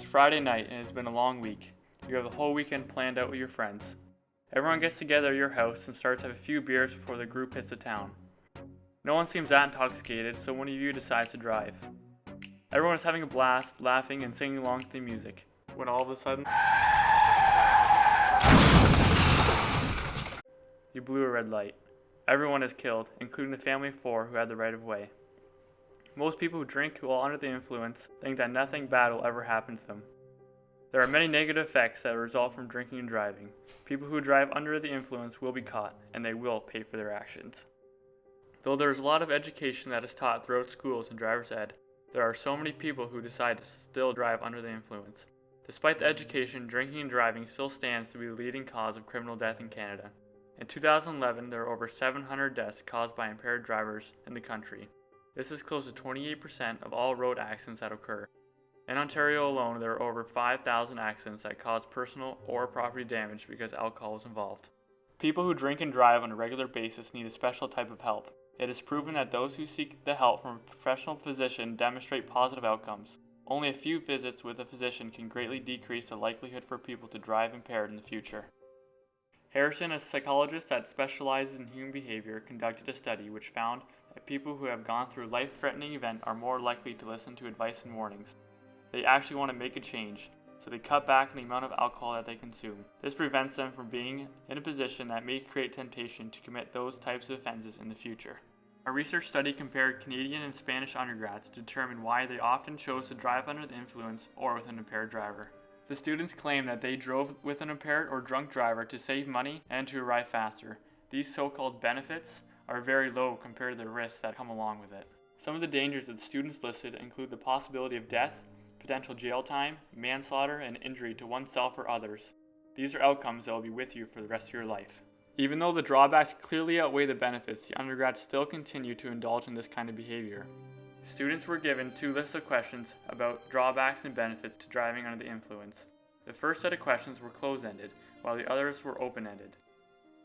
Friday night and it's been a long week. You have the whole weekend planned out with your friends. Everyone gets together at your house and starts to have a few beers before the group hits the town. No one seems that intoxicated, so one of you decides to drive. Everyone is having a blast, laughing and singing along to the music, when all of a sudden, you blew a red light. Everyone is killed, including the family of 4 who had the right of way. Most people who drink while under the influence think that nothing bad will ever happen to them. There are many negative effects that result from drinking and driving. People who drive under the influence will be caught, and they will pay for their actions. Though there is a lot of education that is taught throughout schools and driver's ed, there are so many people who decide to still drive under the influence. Despite the education, drinking and driving still stands to be the leading cause of criminal death in Canada. In 2011, there were over 700 deaths caused by impaired drivers in the country. This is close to 28% of all road accidents that occur. In Ontario alone, there are over 5,000 accidents that cause personal or property damage because alcohol is involved. People who drink and drive on a regular basis need a special type of help. It is proven that those who seek the help from a professional physician demonstrate positive outcomes. Only a few visits with a physician can greatly decrease the likelihood for people to drive impaired in the future. Harrison, a psychologist that specializes in human behavior, conducted a study which found that people who have gone through a life-threatening event are more likely to listen to advice and warnings. They actually want to make a change, so they cut back on the amount of alcohol that they consume. This prevents them from being in a position that may create temptation to commit those types of offenses in the future. A research study compared Canadian and Spanish undergrads to determine why they often chose to drive under the influence or with an impaired driver. The students claimed that they drove with an impaired or drunk driver to save money and to arrive faster. These so-called benefits are very low compared to the risks that come along with it. Some of the dangers that students listed include the possibility of death, potential jail time, manslaughter, and injury to oneself or others. These are outcomes that will be with you for the rest of your life. Even though the drawbacks clearly outweigh the benefits, the undergrads still continue to indulge in this kind of behavior. Students were given 2 lists of questions about drawbacks and benefits to driving under the influence. The first set of questions were closed-ended, while the others were open-ended.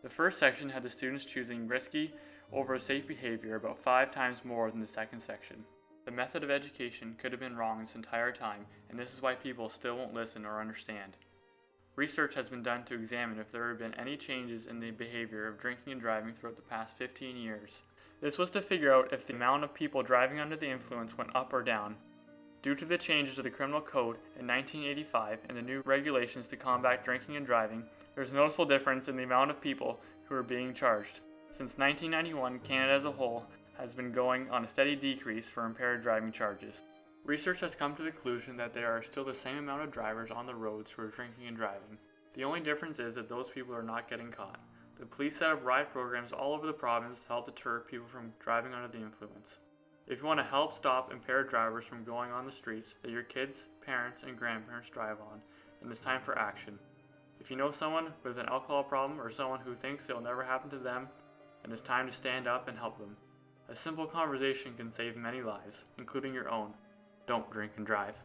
The first section had the students choosing risky over safe behavior about 5 times more than the second section. The method of education could have been wrong this entire time, and this is why people still won't listen or understand. Research has been done to examine if there have been any changes in the behavior of drinking and driving throughout the past 15 years. This was to figure out if the amount of people driving under the influence went up or down. Due to the changes to the criminal code in 1985 and the new regulations to combat drinking and driving, there is a noticeable difference in the amount of people who are being charged. Since 1991, Canada as a whole has been going on a steady decrease for impaired driving charges. Research has come to the conclusion that there are still the same amount of drivers on the roads who are drinking and driving. The only difference is that those people are not getting caught. The police set up ride programs all over the province to help deter people from driving under the influence. If you want to help stop impaired drivers from going on the streets that your kids, parents, and grandparents drive on, then it's time for action. If you know someone with an alcohol problem or someone who thinks it will never happen to them, then it's time to stand up and help them. A simple conversation can save many lives, including your own. Don't drink and drive.